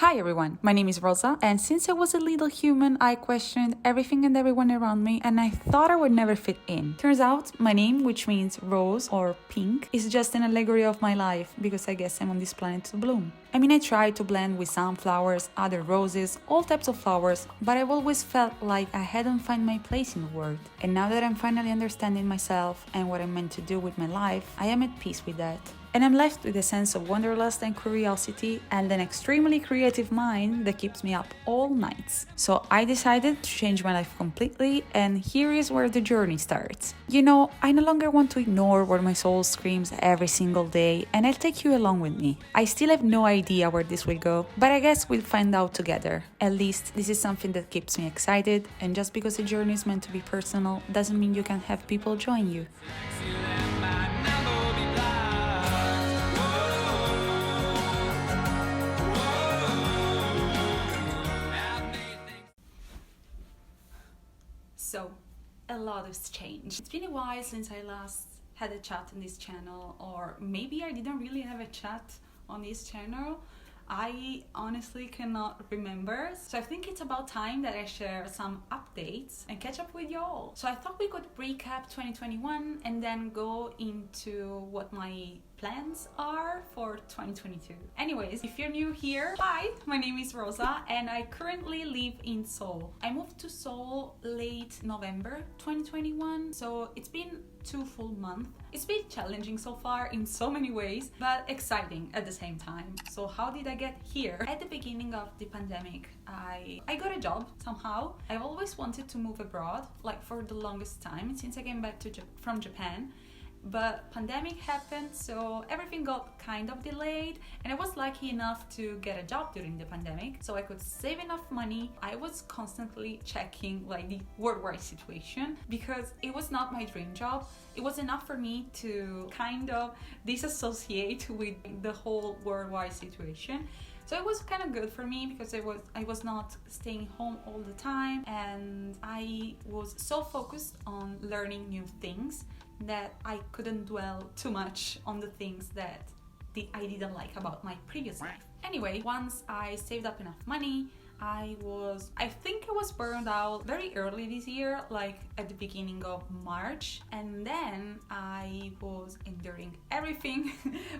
Hi everyone, my name is Rosa, and since I was a little human, I questioned everything and everyone around me, and I thought I would never fit in. Turns out, my name, which means rose or pink, is just an allegory of my life, because I guess I'm on this planet to bloom. I mean, I tried to blend with sunflowers, other roses, all types of flowers, but I've always felt like I hadn't found my place in the world. And now that I'm finally understanding myself and what I'm meant to do with my life, I am at peace with that. And I'm left with a sense of wanderlust and curiosity and an extremely creative mind that keeps me up all nights. So I decided to change my life completely, and here is where the journey starts. You know, I no longer want to ignore what my soul screams every single day, and I'll take you along with me. I still have no idea where this will go, but I guess we'll find out together. At least this is something that keeps me excited, and just because a journey is meant to be personal doesn't mean you can have people join you. So, a lot has changed. It's been a while since I last had a chat on this channel, or maybe I didn't really have a chat on this channel. I honestly cannot remember. So I think it's about time that I share some updates and catch up with y'all. So I thought we could recap 2021 and then go into what my plans are for 2022. Anyways, if you're new here, hi, my name is Rosa and I currently live in Seoul. I moved to Seoul late November 2021, so it's been 2 full months. It's been challenging so far in so many ways, but exciting at the same time. So how did I get here? At the beginning of the pandemic, I got a job somehow. I've always wanted to move abroad, like for the longest time, since I came back from Japan. But pandemic happened, so everything got kind of delayed, and I was lucky enough to get a job during the pandemic, so I could save enough money. I was constantly checking like the worldwide situation because it was not my dream job. It was enough for me to kind of disassociate with the whole worldwide situation. So it was kind of good for me because I was not staying home all the time, and I was so focused on learning new things that I couldn't dwell too much on the things that I didn't like about my previous life. Anyway, once I saved up enough money, I think I was burned out very early this year, like at the beginning of March, and then I was enduring everything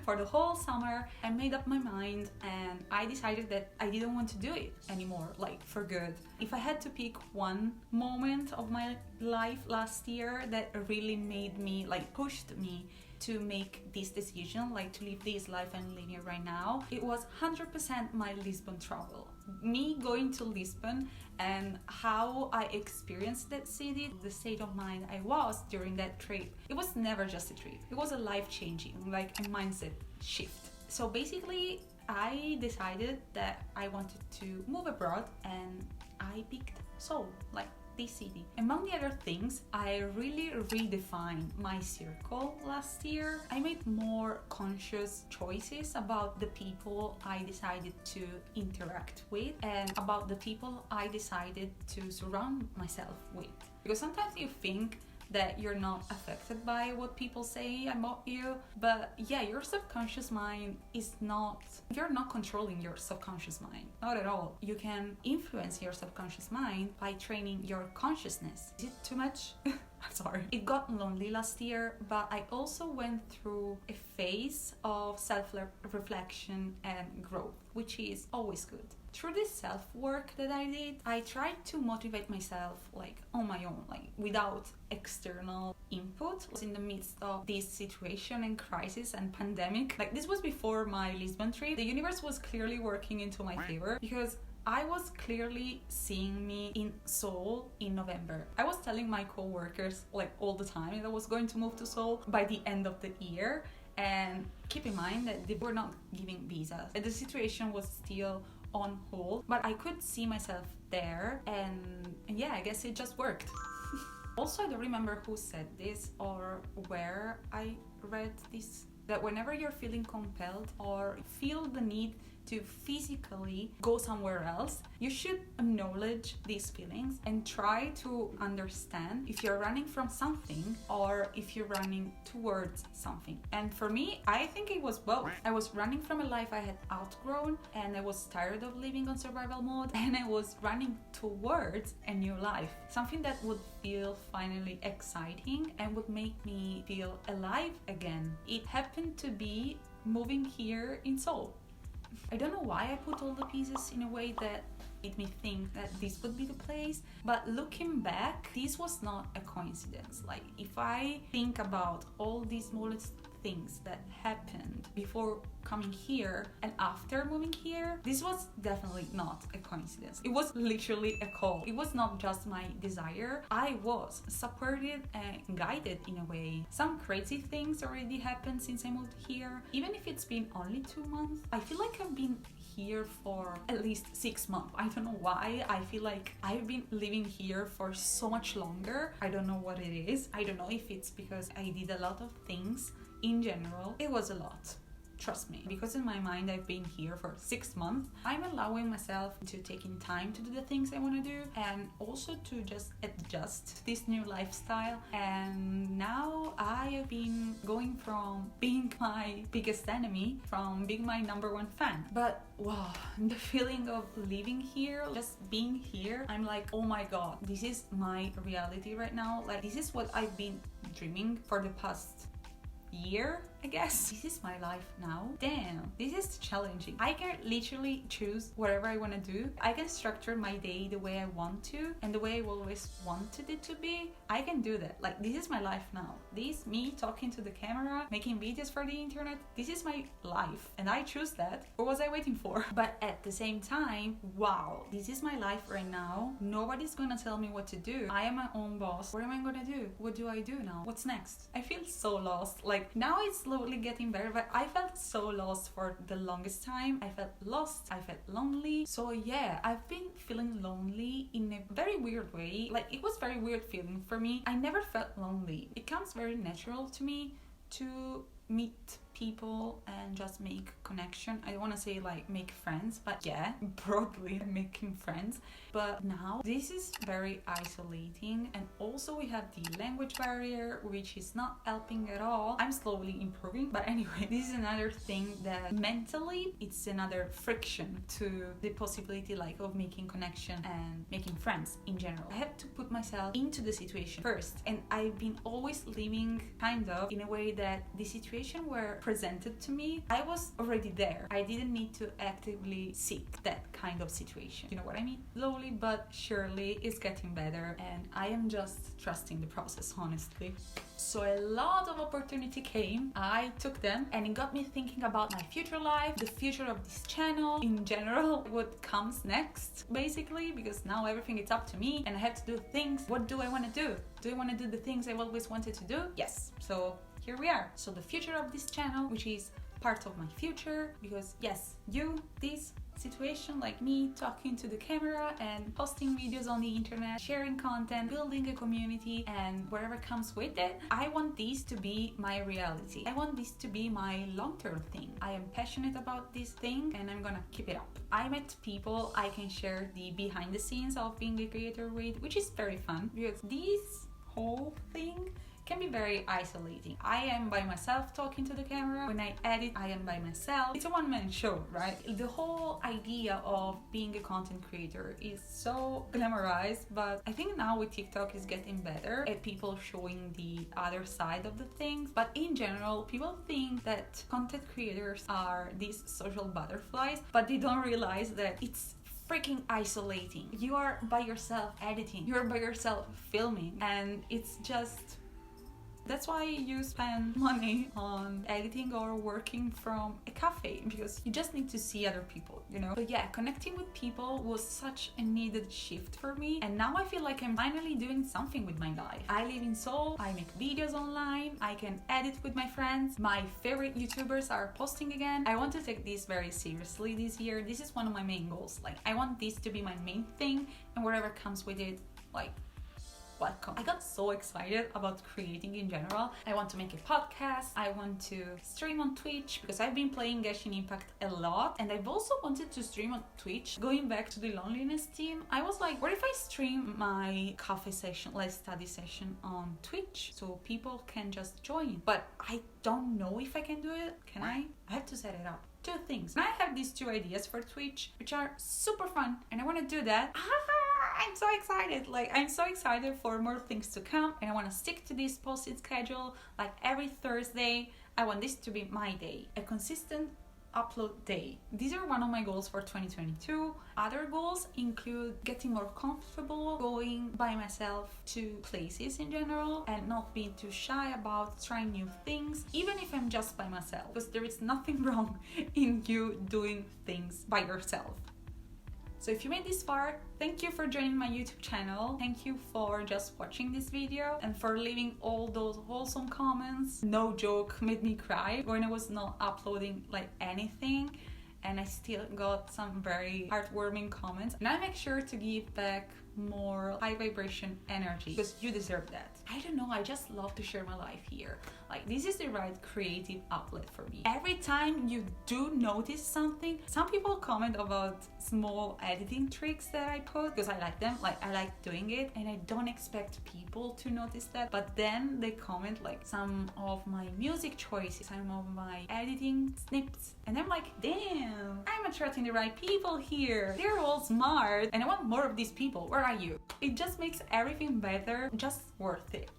for the whole summer. I made up my mind and I decided that I didn't want to do it anymore, like for good. If I had to pick one moment of my life last year that really made me, like pushed me to make this decision, like to live this life I'm living right now, it was 100% my Lisbon travel. Me going to Lisbon and how I experienced that city, the state of mind I was during that trip. It was never just a trip. It was a life-changing, like a mindset shift. So basically, I decided that I wanted to move abroad and I picked Seoul, like this city. Among the other things, I really redefined my circle last year. I made more conscious choices about the people I decided to interact with and about the people I decided to surround myself with. Because sometimes you think that you're not affected by what people say about you, but yeah, your subconscious mind you're not controlling your subconscious mind, not at all. You can influence your subconscious mind by training your consciousness. Is it too much? I'm sorry. It got lonely last year, but I also went through a phase of self-reflection and growth, which is always good. Through this self-work that I did, I tried to motivate myself like on my own, like without external input. I was in the midst of this situation and crisis and pandemic. Like this was before my Lisbon trip. The universe was clearly working into my favor because I was clearly seeing me in Seoul in November. I was telling my co-workers like all the time that I was going to move to Seoul by the end of the year. And keep in mind that they were not giving visas. And the situation was still on hold, but I could see myself there, and yeah, I guess it just worked. Also, I don't remember who said this or where I read this, that whenever you're feeling compelled or feel the need to physically go somewhere else, you should acknowledge these feelings and try to understand if you're running from something or if you're running towards something. And for me, I think it was both. I was running from a life I had outgrown and I was tired of living on survival mode, and I was running towards a new life, something that would feel finally exciting and would make me feel alive again. It happened to be moving here in Seoul. I don't know why I put all the pieces in a way that made me think that this would be the place, but looking back, this was not a coincidence. Like, if I think about all these smallest things that happened before coming here and after moving here, this was definitely not a coincidence. It was literally a call. It was not just my desire. I was supported and guided in a way. Some crazy things already happened since I moved here. Even if it's been only 2 months, I feel like I've been here for at least 6 months. I don't know why. I feel like I've been living here for so much longer. I don't know what it is. I don't know if it's because I did a lot of things. In general, it was a lot. Trust me, because in my mind I've been here for 6 months. I'm allowing myself to taking time to do the things I want to do, and also to just adjust to this new lifestyle. And now I have been going from being my biggest enemy, from being my #1 fan. But wow, the feeling of living here, just being here, I'm like, oh my god, this is my reality right now. Like, this is what I've been dreaming for the past year, I guess. This is my life now. Damn, this is challenging. I can literally choose whatever I want to do. I can structure my day the way I want to and the way I always wanted it to be. I can do that. Like, this is my life now. This, me talking to the camera, making videos for the internet, this is my life, and I choose that. What was I waiting for? But at the same time, wow, this is my life right now. Nobody's gonna tell me what to do. I am my own boss. What am I gonna do? What do I do now? What's next? I feel so lost. Like, now it's slowly getting better, but I felt so lost for the longest time. I felt lost, I felt lonely. So yeah, I've been feeling lonely in a very weird way. Like, it was very weird feeling for me. I never felt lonely. It comes very natural to me to meet people and just make connection. I don't want to say like make friends, but yeah, broadly making friends. But now this is very isolating, and also we have the language barrier, which is not helping at all. I'm slowly improving, but anyway, this is another thing that mentally it's another friction to the possibility like of making connection and making friends in general. I have to put myself into the situation first, and I've been always living kind of in a way that the situation were presented to me, I was already there. I didn't need to actively seek that kind of situation. You know what I mean? Slowly but surely it's getting better, and I am just trusting the process, honestly. So a lot of opportunity came, I took them, and it got me thinking about my future life, the future of this channel, in general, what comes next, basically, because now everything is up to me and I have to do things. What do I want to do? Do I want to do the things I've always wanted to do? Yes. So here we are. So the future of this channel, which is part of my future, because yes, this situation, like me talking to the camera and posting videos on the internet, sharing content, building a community, and whatever comes with it, I want this to be my reality. I want this to be my long-term thing. I am passionate about this thing and I'm gonna keep it up. I met people I can share the behind the scenes of being a creator with, which is very fun, because this whole thing can be very isolating. I am by myself talking to the camera. When I edit, I am by myself. It's a one-man show, right? The whole idea of being a content creator is so glamorized, but I think now with TikTok is getting better at people showing the other side of the things. But in general, people think that content creators are these social butterflies, but they don't realize that it's freaking isolating. You are by yourself editing, you're by yourself filming, and it's just... That's why you spend money on editing or working from a cafe, because you just need to see other people, you know? But yeah, connecting with people was such a needed shift for me, and now I feel like I'm finally doing something with my life. I live in Seoul, I make videos online, I can edit with my friends, my favorite YouTubers are posting again. I want to take this very seriously this year. This is one of my main goals. Like, I want this to be my main thing, and whatever comes with it, like, welcome. I got so excited about creating in general. I want to make a podcast. I want to stream on Twitch because I've been playing Genshin Impact a lot, and I've also wanted to stream on Twitch. Going back to the loneliness theme, I was like, what if I stream my coffee session, like study session on Twitch so people can just join? But I don't know if I can do it. Can I? I have to set it up. Two things. And I have these two ideas for Twitch, which are super fun, and I want to do that. I'm so excited. Like, I'm so excited for more things to come, and I want to stick to this posted schedule. Like, every Thursday, I want this to be my day, a consistent upload day. These are one of my goals for 2022. Other goals include getting more comfortable going by myself to places in general and not being too shy about trying new things, even if I'm just by myself, because there is nothing wrong in you doing things by yourself. So if you made this far, thank you for joining my YouTube channel. Thank you for just watching this video and for leaving all those wholesome comments. No joke, made me cry when I was not uploading like anything, and I still got some very heartwarming comments. And I make sure to give back more high vibration energy because you deserve that. I don't know, I just love to share my life here. Like, this is the right creative outlet for me. Every time you do notice something, some people comment about small editing tricks that I put because I like them, like I like doing it, and I don't expect people to notice that, but then they comment like some of my music choices, some of my editing snips, and I'm like, damn, I'm attracting the right people here. They're all smart and I want more of these people. Where are you? It just makes everything better, just worth it.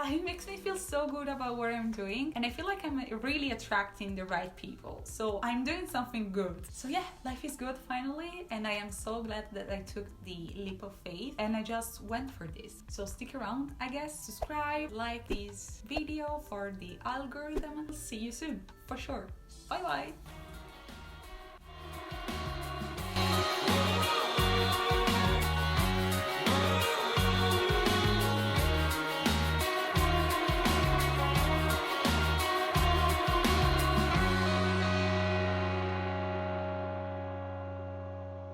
It makes me feel so good about what I'm doing, and I feel like I'm really attracting the right people, so I'm doing something good. So yeah, life is good finally, and I am so glad that I took the leap of faith and I just went for this. So stick around, I guess, subscribe, like this video for the algorithm, and see you soon for sure. Bye bye.